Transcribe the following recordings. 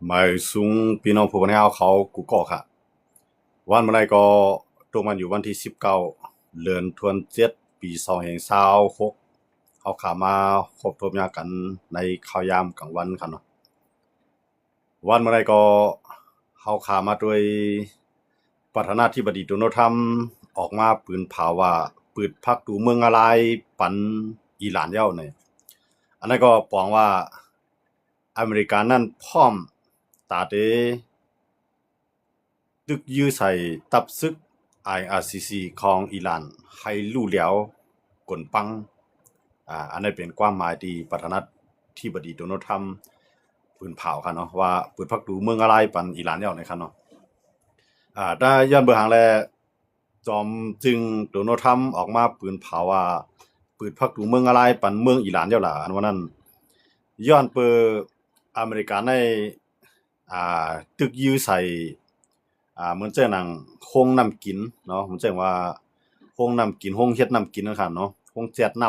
หมายสูงพี่น้องผู้บริหารเขากูก็ค่ะวันเมื่อไรก็ตรงมันอยู่วันที่19เดือนธันวาคมปี2026เขาขามาครบทบยากันในข่าวยามกลางวันค่ะเนาะวันเมื่อไรก็เขาขามาด้วยประธานาธิบดีโดนัลด์ทรัมป์ออกมาปืนเผาว่าปืดพักดูเมืองอะไรปันอิหร่านเย้าเนี่ยอันนั้นก็ปองว่าอเมริกานั่นพร้อมตาเด ตึกยื้อใส่ตับซึก IRCC ของอิหร่านให้ลู่เหลียวกลปังอันนี้เป็นความหมายที่ประธานาธิบดีโดนัลด์ทรัมป์ปืนเผาค่ะเนาะว่าปืนพักดูเมืองอะไรปันอิหร่านเนี่ยนะครับเนาะได้ย้อนเบื้องหลังแลจอมจึงโดนัลด์ทรัมป์ออกมาปืนเผาว่าปืนพักดูเมืองอะไรปันเมืองอิหร่านเนี่ยล่ะอันว่านั้นย้อนเปิดอเมริกาในตึกยื้อใส่เหมือนเจ้าหนังโฮงน้ำกินเนาะเหมือนเจ้าว่าโฮงน้ำกินโฮงเฮ็ดน้ำกินนะครับเนาะโฮงแจ๊ดน้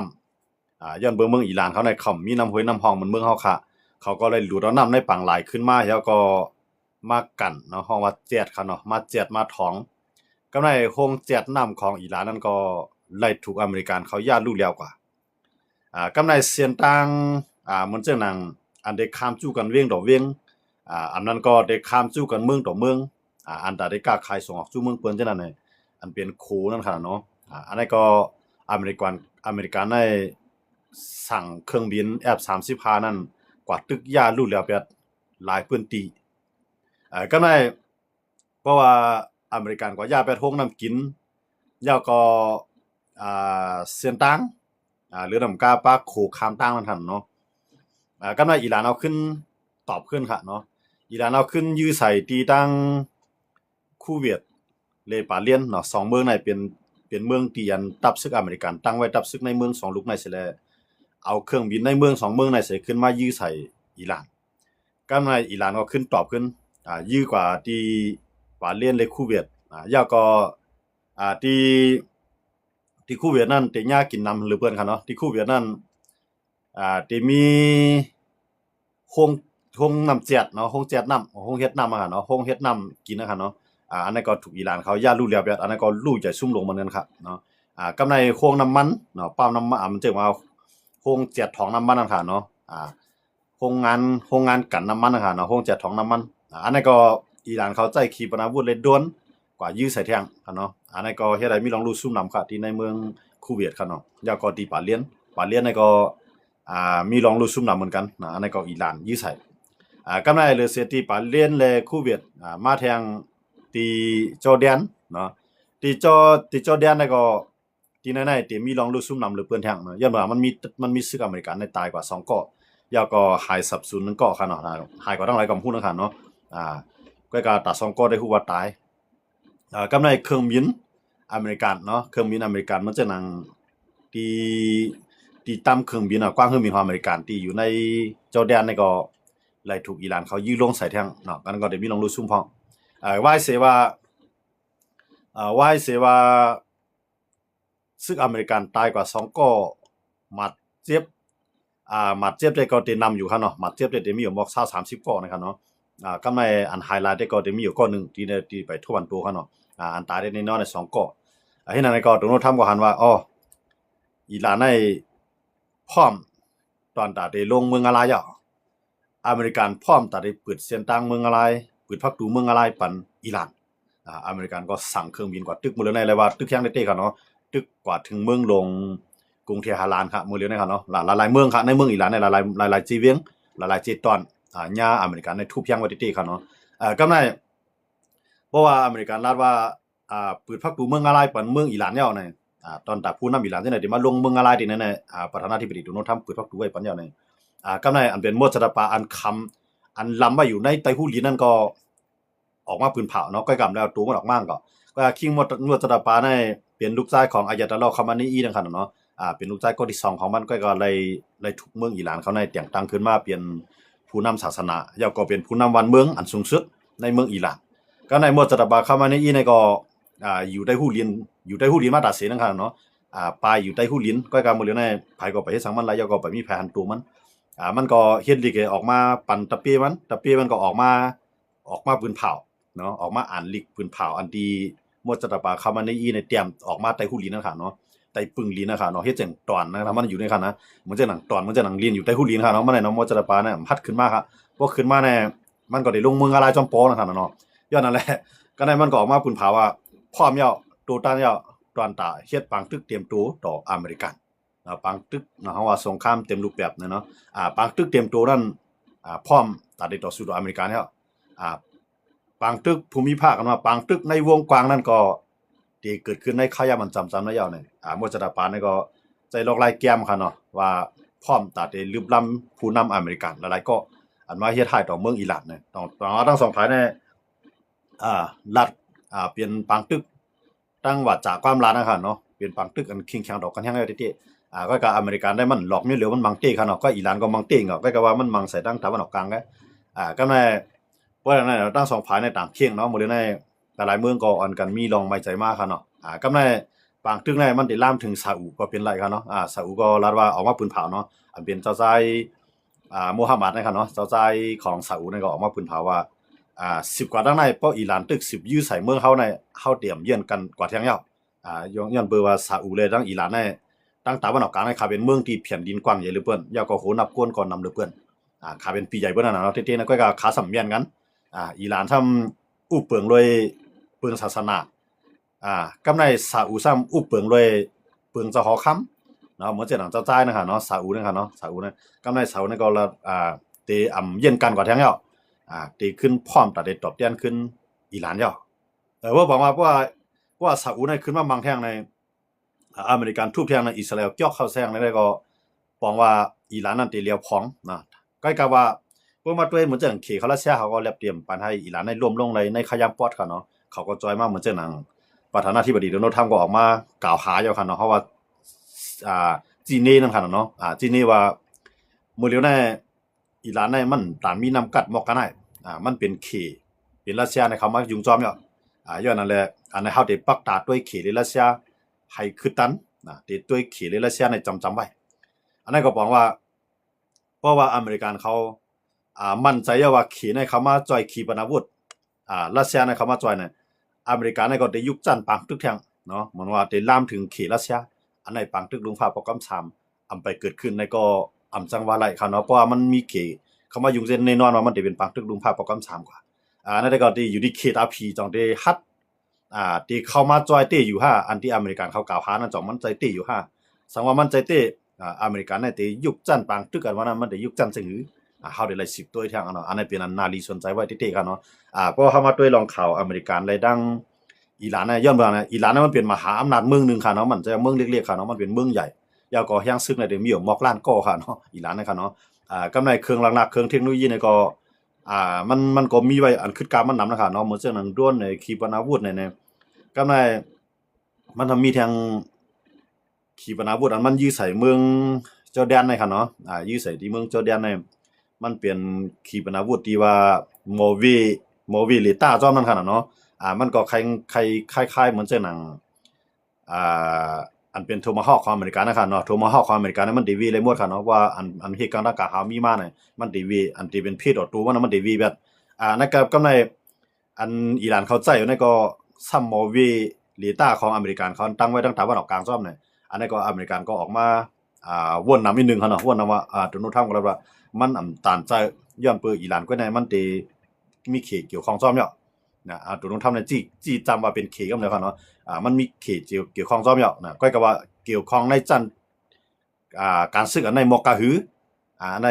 ำย้อนเบิ่งเมืองอิหร่านเขาในค่ำมีน้ำห้วยน้ำห้องเหมือนเมืองเฮาค่ะเขาก็เลยดูดเอาน้ำในปังหลายขึ้นมาแล้วก็มากั้นเนาะฮ้องว่าแจ๊ดค่ะเนาะมาแจ๊ดมาถองกำในโฮงแจ๊ดน้ำของอิหร่านนั้นก็ไล่ถูกอเมริกันเขาย่านรู้แล้วกว่ากำในเสียนต่างเหมือนเจ้าหนังอันได้ข้ามจู้กันเวียงต่อเวียงอันนั้นก็ได้ข้ามจู้กันเมืองต่อเมืองอันตาได้กล้าขายส่งออกจู้เมืองเปิ้นจังนั้นน่ะอันเป็นโคนั่นค่ะเนาะอันนั้นก็อเมริกันได้สั่งเครื่องบิน F-35 นั่นกว่าตึกย่ารู้แล้วแบบหลายพื้นที่ก็ได้เพราะว่าอเมริกันก็ย่าไปทงน้ำกินยาวก็เสียนตังหรือน้ำกาปาโขคามตังนั่นหั่นเนาะก็ได้อิหร่านเอาขึ้นตอบขึ้นค่ะเนาะอิหร่านเอาขึ้นยื้อใส่ตีตั้งคูเวตเลปาเลียนเนาะ2เมืองนั้นเป็นเมืองที่อันตับซึกอเมริกันตั้งไว้ตับซึกในเมือง2ลูกในสิแลเอาเครื่องบินในเมือง2เมืองนั้นใส่ขึ้นมายื้อใส่อิหร่านก็ในอิหร่านก็ขึ้นตอบขึ้นยื้อกว่าที่ปาเลียนเลคูเวตยาวก็ที่คูเวตนั่นที่ย่ากินนำหรือเปิ้นค่ะเนาะที่คูเวตนั่นที่มีโรงโรงน้ำแจ๊ดเนาะโรงแจ๊ดน้ำโรงเฮ็ดน้ำอะค่ะเนาะโรงเฮ็ดน้ำกินอะค่ะเนาะอันนั้นก็ถูกอิหร่านเขาย่ารู้แล้วแบบอันนั้นก็รู้ใจซุ่มลงเหมือนกันครับเนาะกำในโรงน้ำมันเนาะปั๊มน้ำมันมันจึงว่าโรงแจ๊ดของน้ำมันนั่นค่ะเนาะโรงงานกลั่นน้ำมันอะค่ะเนาะโรงแจ๊ดของน้ำมันอันนั้นก็อิหร่านเขาใช้ขีปนาวุธเลยด่วนกว่ายื้อใส่แท้งค่ะเนาะอันนั้นก็เฮ็ดให้มีลองรู้ซุ่มนำค่ะที่ในเมืองคูเวตค่ะเนาะแล้วก็ที่ปาเลียนนี่ก็มีลองรู้ซุ่มนำเหมือนกันอันนั้นก็อิหร่านยื้อใส่กำไรเหลือเสียที่ปาเลียนและคูเวตมาแทงที่จอร์แดนเนาะที่จอร์แดนนี่ก็ที่ไหนๆที่มีลองรู้ซุ่มนำหรือเปิ้นแทงเนาะย้อนว่ามันมีศึกอเมริกันในตายกว่า2เกาะแล้วก็หายสับสูญ1เกาะค่ะเนาะหายกว่าตั้งหลายกำพูนเนาะค่ะเนาะก็ตา2เกาะได้ฮู้ว่าตายกำไรเครื่องบินอเมริกันเนาะเครื่องบินอเมริกันมันจะนั่งที่ที่ตามเครื่องบินกว้างเครื่องบินของอเมริกันที่อยู่ในจอร์แดนนี่ก็ไล่ถูกอิหร่านเขายื้อลงใส่แทงเนาะกันก็ได้มีลองรู้ซุ่มพ้องว่าเสว่าซึกอเมริกันตายกว่า2เกาะหมัดเจ็บหมัดเจ็บได้ก็ได้นำอยู่ค่ะเนาะหมัดเจ็บได้มีอยู่บอก20-30เกาะนะครับเนาะก็ในอันไฮไลท์ได้ก็ได้มีอยู่เกาะนึงที่ไปทั่ววันตัวค่ะเนาะอันตายได้น้อยๆใน2เกาะเฮ็ดนั้นก็โดนัลด์ทรัมป์ก็หันว่าอ้ออิหร่านในพร้อมตอนตาได้ลงเมืองอะไรอ่ะอเมริกันพร้อมตาได้เปิดเส้นทางเมืองอะไรเปิดพักดูเมืองอะไรปันอิหร่านอเมริกันก็สั่งเครื่องบินกว่าตึกมื้อเลยเลยว่าตึกแข็งได้เต้ค่ะเนาะตึกกว่าถึงเมืองลงกรุงเทหะรานค่ะมื้อเลยนะครับเนาะหลายๆเมืองค่ะในเมืองอิหร่านในหลายๆจีเวียงหลายๆจีตอนญาอเมริกันในทุบเพียงไว้ที่เต้ค่ะเนาะก็ได้เพราะว่าอเมริกันลาดว่าเปิดพักดูเมืองอะไรปันเมืองอิหร่านแล้วเนี่ยตอนตาผู้นำอิหร่านที่ไหนที่มาลงเมืองอะไรที่นั่นน่ะประธานาธิบดีโดนัลด์ทรัมป์เปิดพักดูไว้ปันแล้วเนี่ยก็ได้อันเป็นมดสตาปาอันคำอันล้ำว่าอยู่ในไต้ฮู้หลีนั่นก็ออกมาปืนเผาเนาะก็กำแล้วตัวมันออกมาก็คิงมดสตาปาเนี่ยเป็นลูกชายของอายาตอลลอฮ์คอมมานีอีนั่นค่ะเนาะเป็นลูกชายคนที่2ของมันก็เลยถูกเมืองอิหร่านเขาในแต่งตั้งขึ้นมาเป็นผู้นำศาสนาแล้วก็เป็นผู้นำวันเมืองอันสูงสุดในเมืองอิหร่านก็ในมดสตาปาคอมมานีอีเนี่ยก็อยู่ไต้ฮู้หลีนมาตัดสินนั่นค่ะเนาะปลายอยู่ไต้ฮู้หลีนก็กำมื้อนี้ไผก็ไปเฮ็ดสังมันหลายแล้วก็ไปมีแผนตัวมัน มันก็เฮ็ดลิกออกมาปั่นตะเปีมันก็ออกมาปืนเผาเนาะออกมาอ่านลิกปืนเผาอันที่มดจะตะปาเข้ามาในอีในเตรียมออกมาไต้หู้ลีนค่ะเนาะไต้ปึงลีนค่ะเนาะเฮ็ดจังตอนนะครับมันอยู่ในค่ะนะเหมือนจะหนังตอนเหมือนจะหนังลีนอยู่ไต้หู้ลีนค่ะเนาะมันได้เนาะมดจะตะปาเนี่ยพัดขึ้นมาครับพอขึ้นมาเนี่ยมันก็ได้ลงเมืองอะไรจอมปอนะครับเนาะย้อนนั่นแหละก็ได้มันก็ออกมาปืนเผาว่าพร้อมแล้วตัวต้านแล้วตอนตาเฮ็ดปังตึกเตรียมตัวต่ออเมริกันปังตึกเนาะเฮาว่าสงครามเต็มรูปแบบเนาะปังตึกเตรียมตัวนั้นพร้อมตัดได้ต่อสู้ต่ออเมริกันแล้วปังตึกภูมิภาคกันว่าปังตึกในวงกว้างนั้นก็ที่เกิดขึ้นในขยะมันจำระยะเนี่ยมวจตาปานนี่ก็ใจลอกลายแก้มค่ะเนาะว่าพร้อมตัดได้ลืบล้ำผู้นำอเมริกันหลายๆก็อันมาเฮ็ดให้ต่อเมืองอิหร่านเนี่ยต้องทั้งสองฝ่ายเนี่ยรัฐเปลี่ยนปังตึกตั้งว่าจากความล้านนะครับเนาะเปลี่ยนปังตึกอันคิงแข็งดอกกันแห้งแล้วติก็อเมริกันได้มันหลอกมีเหลือมันมังเต้ค่ะเนาะก็อิหร่านก็มังเต้ก็ว่ามันมังใส่ตั้งตะวันออกกลางก็ในเพราะฉะนั้นตั้งสองฝ่ายในต่างเคียงเนาะมื้อในหลายเมืองก็อ่อนกันมีลองไม่ใจมากค่ะเนาะก็ในปังตึกในมันได้ลามถึงซาอุก็เป็นไรค่ะเนาะซาอุก็รัฐว่าออกมาปืนเผาเนาะอันเป็นเจ้าชายมูฮัมหมัดนะครับเนาะเจ้าชายของซาอุนั่นก็ออกมาปืนเผาว่า10กว่าดังในเพราะอิหร่านตึก10ยื้อใส่เมืองเฮาในเฮาเตรียมเยือนกันกว่าเที่ยงยาวย้อนเบอร์ว่าซาอุเลยทั้งอิหร่านในตั้งตะวันออกกลางในขาเป็นเมืองที่แผ่นดินกว้างใหญ่เหลือเปิ้นยาวก็โหนับก้นก่อนนำเหลือเปิ้นขาเป็นปีใหญ่เปิ้นนั่นน่ะเนาะเต้ๆนะก็ขาสำเมียนกันอิหร่านทำอู้เปิงด้วยเปิงศาสนากำในซาอุซ้ำอู้เปิงด้วยเปิงเจ้าหอคำเนาะเหมือนเจ้าหนังเจ้าจ้ายนะครับเนาะซาอุนะครับเนาะซาอุนะกำในซาอุนั่นก็ละเตเย็นกันกว่าเที่ยงยาวตีขึ้นพร้อมตัดได้ตอบแทนขึ้นอิหร่านย่อว่าบอกมาว่าซาอุในขึ้นมาบางแท่งในอเมริกันทุบแท่งในอิสราเอลเกี่ยวเข้าแซงได้ก็บอกว่าอิหร่านนั่นตีเลียวพองนะใกล้กับว่าพวกมาด้วยเหมือนเจังเขเขารัสเซียเขาก็แลบเตรียมปันให้อิหร่านได้ร่วมลงในขยามปอดค่ะเนาะเขาก็จอยมาเหมือนเจังหนังประธานาธิบดีโดนัลด์ทรัมป์ก็ออกมากล่าวหาอยู่ค่ะเนาะเพราะว่าจีนนี่นั่นค่ะเนาะจีนนี่ว่ามื้อเดียวในอิหร่านในมันตานมีนำกัดมอกกันได้มันเป็นเขเป็นรัสเซียในเขามายุงจอมเนี่ยย้อนนั่นแหละอันในเฮาได้ปักตาด้วยเขในรัสเซียให้คือตันได้ด้วยเขในรัสเซียในจำไว้อันนั้นก็บอกว่าเพราะว่าอเมริกันเขามั่นใจว่าเขในเขามาจอยขีปนาวุธรัสเซียในเขามาจอยเนี่ยอเมริกันในก็ได้ยุกจันปังตึกแทงเนาะเหมือนว่าได้ลามถึงเขรัสเซียอันในปังตึกลุงฟ้าปกำ3อำไปเกิดขึ้นในก็อำจังว่าไรค่ะเนาะเพราะว่ามันมีเขเขามายุงเส้นแน่นอนว่ามันได้เป็นปังตึกลุงภาพประกำ3กว่านั่นได้ก็ที่อยู่ที่เขตอาพีจังได้ฮัดที่เข้ามาจอยเตอยู่5อันที่อเมริกันเขากล่าวหานั่นจังมันใจเตอยู่5สังว่ามันใจเตอเมริกันในที่ยุคจันปังตึกกันว่านั้นมันได้ยุคจันซึ่งเฮาได้หลาย10ตัวแทงเนาะอันนั้นเป็นอันนาลีสนใจไว้ที่เตกันเนาะเพราะเฮามาด้วยลองข่าวอเมริกันเลยดังอิหร่านย้อนเมืองนะอิหร่านมันเป็นมหาอำนาจเมืองนึงค่ะเนาะมันจะเมืองเล็กๆค่ะเนาะมันเป็นเมืองใหญ่ยาวก็แฮงซึกในเดมีอยู่มอกล้านก่อค่ะเนาะอิหร่านนะครับเนาะกำไรเครื่องหลักๆเครื่องเทคโนโลยีเนี่ยก็มันก็มีไว้อันคิดการมันนำนะครับเนาะเหมือนเจ้าหนังด้วนในขีปนาวุธในกำไรมันทำมีทางขีปนาวุธอันมันยื้อใส่เมืองจอร์แดนนะครับเนาะยื้อใส่ที่เมืองจอร์แดนในมันเป็นขีปนาวุธที่ว่าโมวีเลต้าจอมนั่นค่ะเนาะมันก็คล้ายๆเหมือนเจ้าหนังอันเป็นโทมาฮอคของอเมริกันนะครับเนาะโทมาฮอคของอเมริกันมันดีวีเลยหมดค่ะเนาะว่าอันเหตุการณ์ต่างๆหามีมาเนี่ยมันดีวีอันที่เป็นเพศออกตัวมันดีวีแบบนั่นก็ในอันอิหร่านเขาใจอยู่นั่นก็ซัมโมวีลีต้าของอเมริกันเขาตั้งไว้ตั้งแต่วันออกกลางซ่อมเนี่ยอันนั้นก็อเมริกันก็ออกมาวนนำอีกนึงค่ะเนาะวนนำว่าโดนัลด์ทรัมป์ก็เลยว่ามันตานใจย้อนเปิดอิหร่านก็ในมันตีมีเขตเกี่ยวข้องซ่อมเนี่ยโดนัลด์ทรัมป์เนี่ยจี้จำว่าเป็นเขตก็แล้วค่ะเนาะมันมีเขตเกี่ยวข้องซ้อมเหยาะนะก็ว่าเกี่ยวข้องในจันการศึกอันในมอกกาหือใน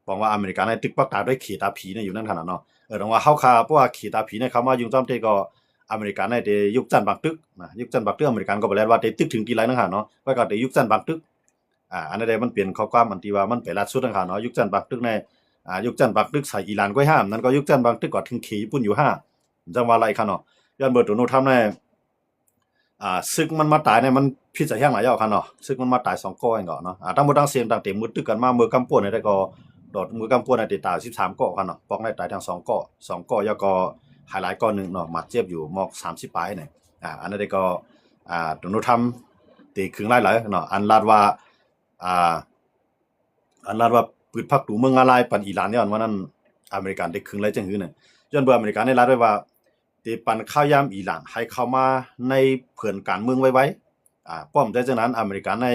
บอกว่าอเมริกันในตึกปักตาด้วยเขตาผีเนี่ยอยู่นั่นขนาดเนาะต้องว่าเฮาคาเพราะว่าเขตาผีเนี่ยเขามายุงจ้อมเตก็อเมริกันในได้ยุคจันบักตึกยุคจันบักตึกอเมริกันก็บ่แลว่าได้ตึกถึงกี่ไรนั่นค่ะเนาะก็ได้ยุคจันบักตึกอันนั้นได้มันเปลี่ยนข้อความอันที่ว่ามันไปลัดสุดนั่นค่ะเนาะยุคจันบักตึกในยุคจันบักตึกใส่อิหร่านก็ห้ามนั่นก็ยุคจันบักตึกก็ถึงเขญี่ปุ่นอยู่5จังว่าไรค่ะเนาะย้อนเบิดโดนัลด์ทรัมป์ในซึกมันมาตายเนี่ยมันพิษจะแห้งหลายอย่างครับเนาะซึกมันมาตาย2ก้อเองก็เนาะทั้งหมดทั้งเสียงต่างเต็มมือตึกกันมามือกำปวนได้ก็ดอดมือกำปวนได้ตาย13ก้อครับเนาะปอกได้ตายทั้ง2ก้อ2ก้อยก็ไฮไลท์ก้อนึงเนาะมัดเจ็บอยู่มอก30ปลายเนี่ยอันนั้นได้ก็โดนัลด์ทรัมป์ตีครึ่งหลายๆเนาะอันลาดว่า ปืดพักตูเมืองอะไรปันอิหร่านย้อนว่านั้นอเมริกันได้ครึ่งไรจังหื้อน่ะย้อนเบื่ออเมริกันได้รัดไว้ว่าที่ปันข้าวยามอิหร่านให้เข้ามาในเพื่อนการเมืองไว้ป้อมใจจังนั้นอเมริกันใน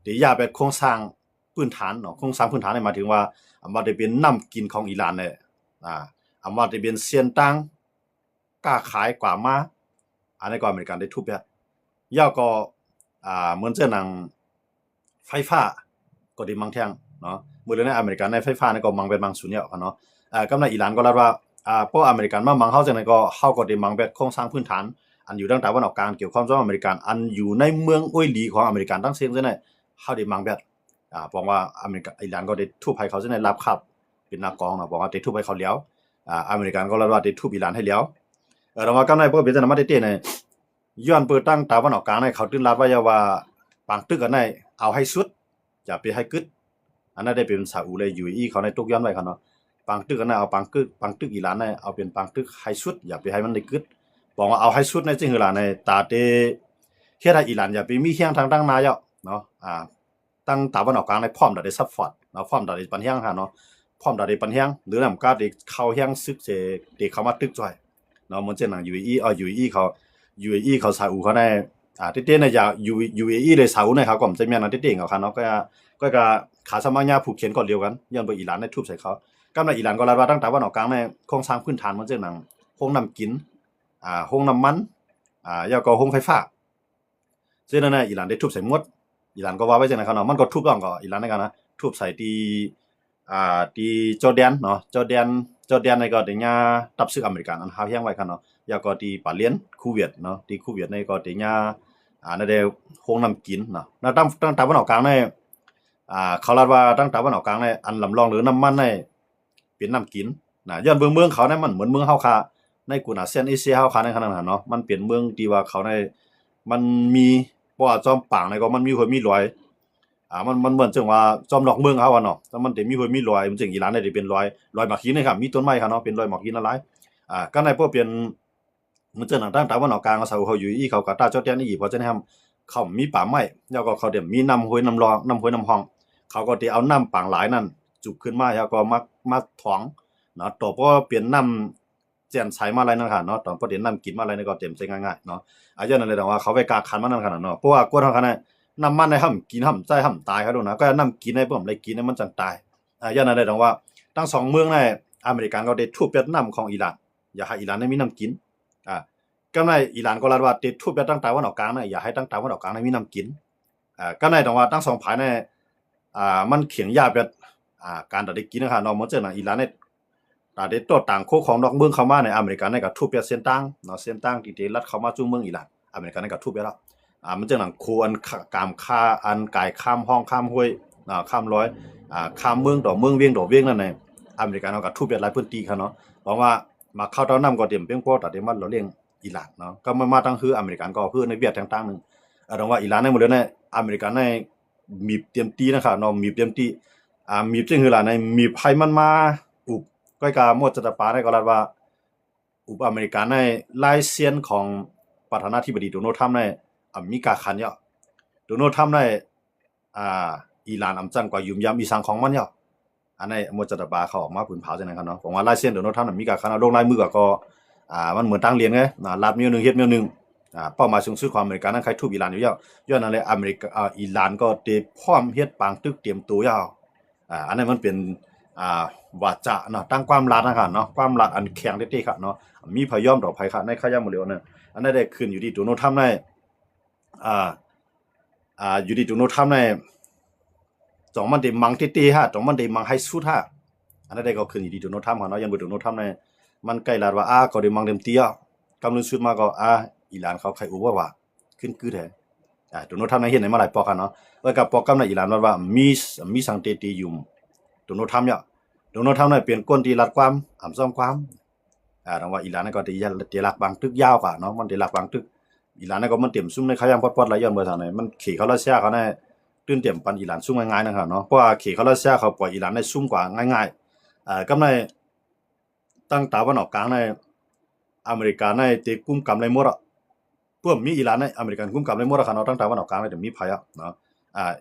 ที่อย่าไปโครงสร้างพื้นฐานเนาะโครงสร้างพื้นฐานนี่หมายถึงว่าว่าได้เป็นน้ำกินของอิหร่านเนี่ยว่าได้เป็นเซียนตังกล้าขายกว่ามาอันนี้ก็อเมริกันได้ทุบเนี่ยย่อก็เหมือนเจ้าหนังไฟฟ้าก็ได้มังแทงเนาะมื้อเดี๋ยวนี้อเมริกันในไฟฟ้านี่ก็มังเป็นมังศูนย์เนี่ยกันเนาะกำลังอิหร่านก็รัดว่าเพราะอเมริกันมามังเฮาจังได๋ก็เฮาก็ได้มังแบบโครงสร้างพื้นฐานอันอยู่ทางตะวันออกกลางเกี่ยวข้องกับอเมริกันอันอยู่ในเมืองอุยหลีของอเมริกันทั้งเสียงจังได๋เฮาได้มังแบบบอกว่าอเมริกาอิหร่านก็ได้ทุบให้เขาจังได๋รับครับเป็นนักกองเนาะบอกว่าได้ทุบให้เขาแล้วอเมริกันก็รัดว่าได้ทุบอิหร่านให้แล้วเราว่ากำลังบ่เป็นจังมาได้เต้เนี่ยย้อนเปิดตั้งตะวันออกกลางให้เขาตื่นรับไว้ว่าปังตึกกันได้เอาให้สุดอย่าไปให้กึดอันนั้นได้เป็นซาอุเลย UAE เขาในตกย้อนไว้ครับเนาะปังตึกกันเอาปังตึกอิหร่านได้เอาเป็นปังตึกให้สุดอย่าไปให้มันได้กึดบอกว่าเอาให้สุดในจริงคือล่ะในตาเตเฮ็ดให้อิหร่านอย่าไปมีเฮียงทางตั้งนายเนาะตั้งตะวันออกกลางในพร้อมได้ซัพพอร์ตเนาะพร้อมได้ปันเฮียงเนาะพร้อมได้ปันเฮียงหรือนำกาได้เข้าเฮียงซึกเสได้เข้ามาตึกจ้อยเนาะเหมือนเช่นUAE UAE เขาซาอุเขาในที่เต้เนี่ยอย่า UAE เลยซาอุเนี่ยเขาก็จะมีอันที่เต้งเขาเนาะก็ขาสมัญญาผูกเขียนก่อนเดียวกันย้อนไปอิหร่านในทุบใส่เขากำลังอิหร่านก็รัดว่าตั้งแต่วันออกกลางในโครงสร้างพื้นฐานมันเช่นโรงน้ำกินโรงน้ำมันแล้วก็โรงไฟฟ้าซึ่งนั่นน่ะอิหร่านได้ทุบใส่หมดอิหร่านก็ว่าไว้จังได๋เขาเนาะมันก็ทุบต้องก็อิหร่านในกันนะทุบใส่ที่จอร์แดนเนาะจอร์แดนในก็ได้ญาตับซึกอเมริกันอันหาเฮียงไว้กันเนาะแล้วก็ที่ปาเลนคูเวตเนาะที่คูเวตในก็ได้ญานั่นได้โรงน้ำกินเนาะแล้วตั้งตะวันออกกลางในเขาลาดว่าตั้งตะวันออกกลางในอันลำรองหรือน้ำมันในเป็นน้ำกินย้อนเมืองเขาเนี่ยมันเหมือนเมืองเฮาค่ะในกลุ่มอาเซียนเอเชียเฮาค่ะในขนาดนั้นเนาะมันเป็นเมืองที่ว่าเขาในมันมีบ่ว่าจอมปางในก็มันมีห้วยมีรอยมันเหมือนจังว่าจอมดอกเมืองเขาเนาะแต่มันได้มีห้วยมีรอยมันจังอีหร่านได้เป็นรอยหมากหินนะครับมีต้นไม้ครับเนาะเป็นรอยหมากหินหลายก็ในพวกเป็นมันจังตั้งตะวันออกกลางซาอุเขาอยู่อีเขาก็ตาจอร์แดนอีเพราะฉะนั้นเขามีป่าไม้แล้วก็เขามีน้ำห้วยน้ำรองน้ำห้วยน้ำห้องเขาก็สิเอาน้ำปางหลายนั่นจุกขึ้นมาแล้วก็มาถองเนาะต่อพอเปลี่ยนน้ำแจ่มใสมาอะไรนั่นค่ะเนาะตอนพอเปลี่ยนน้ำกินมาอะไรนี่ก็เต็มใช้ง่ายๆเนาะย้อนนั่นเลยว่าเขาไปกาคันมานั่นขนาดเนาะเพราะว่ากวนเฮาคั่นน่ะน้ำมันในห่ำกินห่ำใจห่ำตายเขาดูนะก็น้ำกินให้เพิ่มเลยกินให้มันจังตายย้อนนั่นเลยว่าทั้ง2เมืองในอเมริกันก็ได้ทุบยัดน้ำของอิหร่านอย่าให้อิหร่านได้มีน้ำกินก็ในอิหร่านก็รัดว่าติดทุบยัดตั้งตะวันออกกลางน่ะอย่าให้ตั้งตะวันออกกลางได้มีน้ำกินก็ในว่าทั้ง2ฝ่ายเนี่ยมันเขียงยาแบบการได้กินนะครับเนาะเหมือนเจ้าอิหร่านเนี่ยได้ตัวต่างโคของดอกเมืองเข้ามาในอเมริกันในก็ทุบยัดเส้นตั้งเนาะเส้นตั้งที่รัดเข้ามาจุ่มเมืองอิหร่านอเมริกันในก็ทุบยัดแล้วมันจังโคอันกามค่าอันกายข้ามห้องข้ามห้วยข้ามร้อยข้ามเมืองดอกเมืองเวียงดอกเวียงนั่นน่ะอเมริกันเฮาก็ทุบยัดหลายพื้นที่ครับเนาะเพราะว่ามาเข้าตอนนำก็เตรียมเพียงพอแต่มันเราเลี้ยงอิหร่านเนาะก็มาตั้งคืออเมริกันก็คือในเวียดต่างๆนึงต้องว่าอิหร่านในหมดเลยในอเมริกันในมีเตรียมตีนะครับเนาะมีเตรียมตีมีจังคือล่ะในมีไผมันมาอุบก้อยกาหมดจะปาได้ก็รัดว่าอุบอเมริกันในลายเซียนของประธานาธิบดีโดนัลด์ทรัมป์ในมีกาคันเนี่ยโดนัลด์ทรัมป์ในอิหร่านจังกว่ายุ่มยามอีสังของมันเนี่ยอันนี้หมดจะปาเขาออกมาผืนเผาจังได๋ครับเนาะผมว่าลายเซียนโดนัลด์ทรัมป์มีกาคันลงลายมือก็มันเหมือนตั้งเรียนไงลัดมีนึงเฮ็ดมีนึงเป้าหมายสูงสุดของอเมริกันนั้นใครทุบอิหร่านอยู่แล้วย้อนนั่นแหละอเมริกาอิหร่านก็ได้พร้อมเฮ็ดปางตึกเตรียมตัวยาวอันนั้นมันเป็นวาจาเนาะตั้งความลัดนะครับเนาะความลัดอันแข็งเต้ๆครับเนาะมีพยอมต่อภัยครับในขยะหมดแล้วนั่นอันนั้นได้ขึ้นอยู่ที่โดนัลด์ทรัมป์ในอยู่ที่โดนัลด์ทรัมป์ในจองมันได้มังเต้ๆฮะจองมันได้มังให้สุดฮะอันนั้นได้ก็ขึ้นอยู่ที่โดนัลด์ทรัมป์เนาะยังบ่โดนัลด์ทรัมป์ในมันใกล้ลาดว่าก็ได้มังเต็มที่กำลังสุดมาก็อิหร่านเขาใครอุว่าขึ้นคือแท้โดนัลด์ทรัมป์ในเห็นในมาหลายปอกกันเนาะแล้วก็ปอกกำในอิหร่านว่ามีสังเตติยุมโดนัลด์ทรัมป์เนี่ยโดนัลด์ทรัมป์เนี่ยเป็นคนที่รัดความซ่อมความต้องว่าอิหร่านก็ได้รักบางตึกยาวกว่าเนาะมันได้รักบางตึกอิหร่านก็มันเต็มซุ่มในขยามปอดๆหลายย้อนเบ่ทางไหนมันขี่เขารัสเซียเขาเนี่ยตื่นเต็มปันอิหร่านซุ่มง่ายๆนะครับเนาะเพราะว่าขี่เขารัสเซียเขาปล่อยอิหร่านได้ซุ่มกว่าง่ายๆกำในตั้งตะวันออกกลางในอเมริกาในเตกุมกำไรหมดพวกมีอิหร่านในอเมริกันกุมกำไรหมดครับเนาะตั้งตะวันออกกลางในมีภัยเนาะ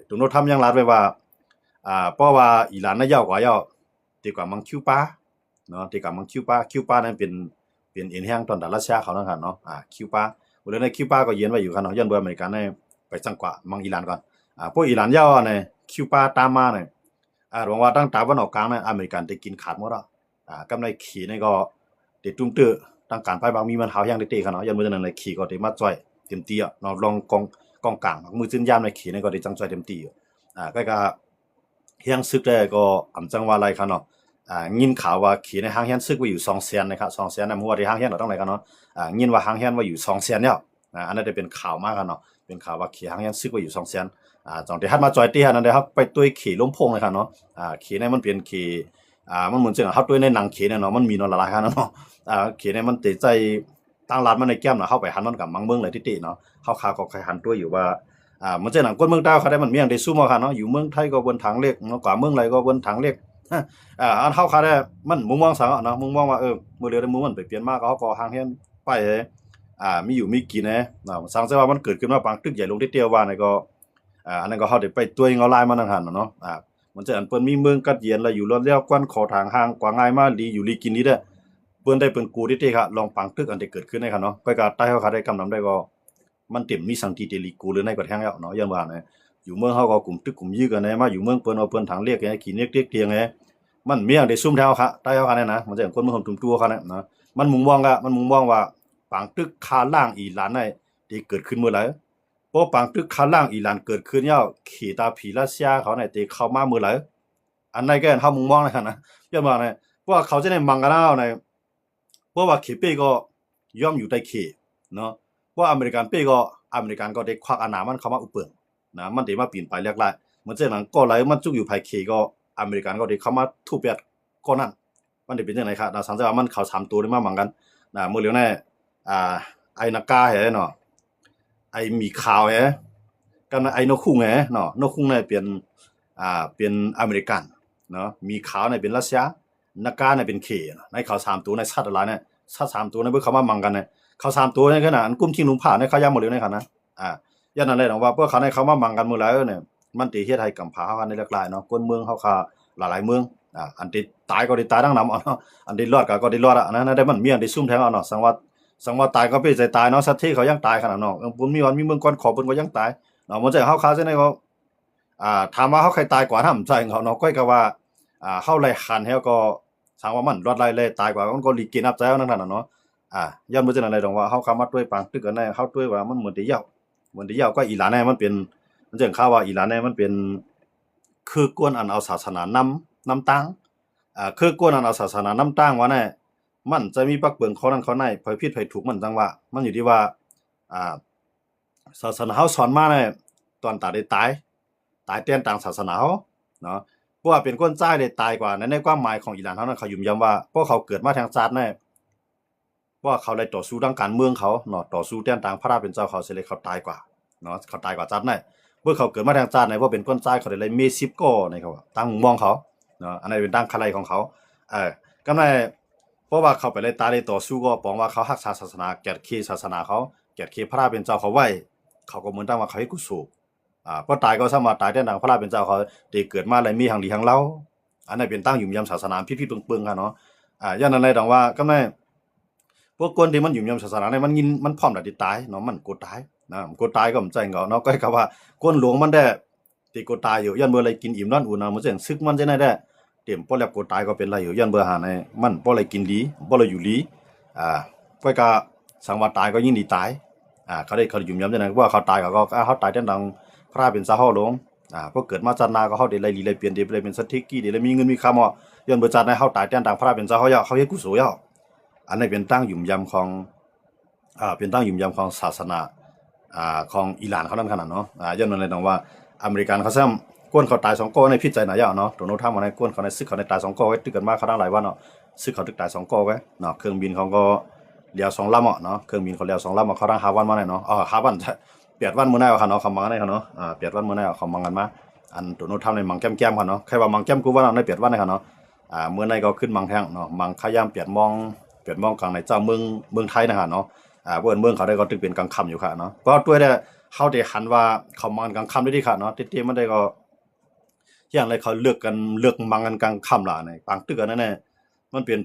โดนัลด์ทรัมป์ยังรัดไว้ว่า เพราะว่าอิหร่านน่ะยาวกว่ายาวดีกว่ามังคิวปาเนาะดีกว่ามังคิวปานั้นเป็นเอ็นแห้งตอนดารัสเซียเขานั่นค่ะเนาะคิวปาบ่เลยในคิวปาก็เย็นไว้อยู่ค่ะเนาะย้อนเบื่ออเมริกันในไปจังกว่ามังอิหร่านก่อนพวกอิหร่านยาวในคิวปาตามมาเนี่ยหวังว่าตั้งตาวันออกกลางเนี่ยอเมริกันได้กินขาดหมดแล้วกำไรขี่นี่ก็ได้ตุ้มตื้อตั้งการไปบางมีมันหาวแห้งได้เตะค่ะเนาะย้อนเบื่อนั้นเลยขี่ก็ได้มาจ่อยเต็มที่อ่ะเนาะลองกองกลางมือจิ้นยามในขี่นี่ก็ได้จังจ่อยเต็มที่ก็เฮียงซึกได้ก็อำจังว่าอะไรครับเนาะยินข่าวว่าขี่ในห้างเฮียนซึกไว้อยู่200,000นะครับ200,000นะหัวที่ห้างเฮียนเราต้องไหนกันเนาะยินว่าห้างเฮียนว่าอยู่200,000แล้วอันนั้นได้เป็นข่าวมากกันเนาะเป็นข่าวว่าขี่ห้างเฮียนซึกไว้อยู่200,000จังที่ฮัดมาจอยตี้ฮันนั่นได้ครับไปตุ้ยขี่ล้มพงเลยครับเนาะขี่ในมันเป็นขี่มันเหมือนจังฮัดตุ้ยในหนังขี่เนี่ยเนาะมันมีเนาะหลายๆครับเนาะขี่ในมันติดใจตั้งร้านมันในแก้มเนาะเข้าไปหันมันกับมังเมืองเลยที่เนาะเข้าคาก็ใครหันตัวอยู่ว่ามันจะหนังคนเมืองดาวเขาได้มันเมียงได้สู้มาค่ะเนาะอยู่เมืองไทยก็บนทางเล็กเนาะกว่าเมืองไรก็บนทางเล็กอันเฮาเขาได้มันมุมมองสังเนาะมุมมองว่ามื้อเดียวได้มุมมันไปเปลี่ยนมากก็เขาก็ห่างเฮียนไปมีอยู่มีกินเนาะสังเกตว่ามันเกิดขึ้นมาบางตึกใหญ่ลงที่เตียวว่านี่ก็อันนั้นก็เฮาได้ไปตัวเงาลายมานั่นหั่นเนาะมันจะอันเปิ้นมีเมืองกัดเย็นแล้วอยู่รอดแล้วกวนขอทางห่างกว่าง่ายมาลีอยู่ลีกินนี่เด้อเปิ้นได้เปิ้นกูที่ค่ะลองปังตึกอันที่เกิดขึ้นได้ค่ะเนาะก็ใต้เฮาเขาได้กำนำได้ก็มันเต็มมีสังกีเตลีกูเลยในกว่าแท้งแล้วเนาะอย่างว่าเนี่ยอยู่เมืองเฮาก็กลุ่มตึกกลุ่มยื้อกันมาอยู่เมืองเปิ้นเอาเปิ้นทางเรียกไงขี้เรียกเตียงไงมันเมียงได้ซุ่มแถวค่ะใต้เฮาค่ะเนี่ยนะมันจะคนเมืองทุ่มตัวค่ะเนี่ยนะมันมุมมองว่าปังตึกคาล่างอีหลานได้ที่เกิดขึ้นเมื่อไหร่เพราะปังตึกคาล่างอีหลานเกิดขึ้นแล้วขี่ตาผีรัสเซียเขาเนี่ยที่เข้ามาเมื่อไหร่อันนั้นก็เฮามุมมองเลยค่ะนะอย่างว่าเนี่ยเพราะว่าเขาจะได้มังกันแล้วเนี่ยเพราะว่าขี้เป้ก็ย่อมอยู่ใต้ขี้เนาะว่าอเมริกันก็ได้ควักอาณามันเข้ามาอุปเปิงนะมันได้มาปีนไปเรียกไล่เหมือนเช่นนั้นก็ไหลมันจุกอยู่ภายเคก็อเมริกันก็ได้เข้ามาทุบเปียดก็นั่นมันได้เป็นจังได๋ครับนะสังเกตว่ามันเข้า3ตัวได้มาเหมือนกันนะมื้อเหลียวแน่ไอ้นากาแหเนาะไอ้หมีขาวแหกับไอ้นกคุ้งแหเนาะนกคุ้งเนี่ยเป็นอเมริกันเนาะหมีขาวเนี่ยเป็นรัสเซียนากาเนี่ยเป็นเคในเข้า3ตัวในสัตว์หลายเนี่ยสัตว์3ตัวเนี่ยเบิ่งเข้ามาเหมือนกันเนี่ยเขา3ตัวในขณะอันกลุ่มที่หนุ่มผ่าในเขาย่ำหมดเลยในขณะย่านนั้นเลยเนาะว่าเพื่อเขาในเขามามังกันมื้อแล้วเนี่ยมันติเฮ็ดให้กำพาเฮากันได้หลากหลายเนาะคนเมืองเฮาค่ะหลายๆเมืองอันที่ตายก็ได้ตายทั้งนำเนาะอันที่รอดก็ได้รอดอันนั้นได้มันมีอันที่ซุ่มแทงเนาะสังว่าตายก็ไปใจตายเนาะสัตว์ที่เขายังตายขนาดเนาะบุญมีวันมีเมืองก่อนขอเพิ่นก็ยังตายเนาะมันจะเฮาคาซิในก็ถามว่าเฮาใครตายกว่าทำใจเขาเนาะก้อยก็ว่าเฮาไล่คันเฮาก็สังว่ามันรอดไล่เลยตายกว่ามันก็ลีกินอับใจนั่นน่ะเนาะย้อนบ่จังนั้นเลยดอกว่าเฮาเข้ามาด้วยปางตึกกันได้เฮาด้วยว่ามันเหมือนได้ยาวก็อีหลานแน่มันเป็นมันจังข่าวว่าอีหลานแน่มันเป็นคือกวนอันเอาศาสนานำตั้งคือกวนอันเอาศาสนานำตั้งว่าแน่มันจะมีปักเบิ่งเขานั้นเขาในไผผิดไผถูกมันจังว่ามันอยู่ที่ว่าอ่าศาสนาเฮาสอนมาแน่ตอนตาได้ตายแตนต่างศาสนาเฮาเนาะเพราะว่าเป็นคนจ่ายได้ตายกว่าในความหมายของอีหลานเฮานั้นเขายืนยันว่าเพราะเขาเกิดมาทางชาติแน่ว่าเขาได้ต่อสู้ทางการเมืองเขาเนาะต่อสู้แต้นต่างพระราชเป็นเจ้าเขาเสิเลยเขาตายกว่าเนาะเขาตายกว่าจัดได้เมื่อเขาเกิดมาทางชาติในว่าเป็นคนจ่ายเขาได้เลยมี10ก็ในเขาตั้งมุมมองเขาเนาะอันนั้นเป็นตั้งคลัยของเขาก็ได้เพราะว่าเขาไปเลยตายได้ต่อสู้ก็ปองว่าเขารักษาศาสนาแก่เคศาสนาเขาแก่เคพระราชเป็นเจ้าเขาไว้เขาก็เหมือนตั้งว่าเขาให้กุศลพอตายก็สามารถตายแต้นต่างพระราชเป็นเจ้าเขาได้เกิดมาแล้วมีหังดีหังเล่าอันนั้นเป็นตั้งยุ่มยำศาสนาพี่ๆเปิงๆกันเนาะย่านนั้นเลยดังว่าก็ได้พวกคนที่มันอยู่ยามศาสนาเนี่ยมันพร้อมที่ตายเนาะมันกดตายนะกดตายก็บ่ใจเหงาเนาะก็คือว่าคนหลวงมันได้ที่กดตายอยู่ยันเมื่อไรกินอิ่มนอนอุ่นมันจังซึกมันจะได้เต็มบ่แล้วกดตายก็เป็นไรอยู่ยันเบื่อหาในมันบ่เลยกินดีบ่เลยอยู่ดีก็สังว่าตายก็ยิ่งดีตายเขาได้อยู่ยามจังได๋ว่าเขาตายก็เขาตายจังดังพระเป็นสาเฮาหลวงพอเกิดมาจันนาก็เฮาได้ไล่ลีไล่เปลี่ยนได้เป็นสัตถิกี้ได้มีเงินมีค่าเหมาะยันเบื่อจัดให้เฮาตายจังดังพระเป็นสาเฮาเขาเฮ็ดกุศลอันนี้เป็นตั้งยุ่มยำของเป็นตั้งยุ่มยำของศาสนาของอิหร่านเขานั่นขนาดเนาะย้อนนั่นเลยต้องว่าอเมริกันเขาซ้ำก้นเขาตาย2ก้ในพิษใจหน่อยเนาะโดนทำมาในก้นเขาในซึกเขาในตาย2ก้ไว้ตึกกันมาเขาตั้งหลายวันเนาะซึกเขาตึกตาย2ก้ไว้เนาะเครื่องบินเขาก็เลี้ยว2ลำเนาะเครื่องบินเขาเลี้ยว2ลำเขาตั้ง5วันมาเนาะ5วัน8วันมื้อหน้าเขาเนาะเขามากันได้เขาเนาะ8วันมื้อหน้าเขามากันมาอันโดนทำในมังแก้มเขาเนาะใครว่ามังแก้มกูว่าใน8วันได้เขาเนาะมื้อในก็ขึ้นมังแท่งเนาะมังขยาม8 โมงกลางในเจ้าเมืองไทยนะฮะเนาะเบิ่นเมืองเขาได้ก็ตึกเป็นกลางค่ำอยู่ค่ะเนาะก็ด้วยได้เฮาได้หันว่าเขามันกลางค่ำได้ดีค่ะเนาะติมันได้ก็ อย่างไรเขาเลือกมังกันกลางค่ำล่ะในปางตึกอันนั้นน่ะมันเป็น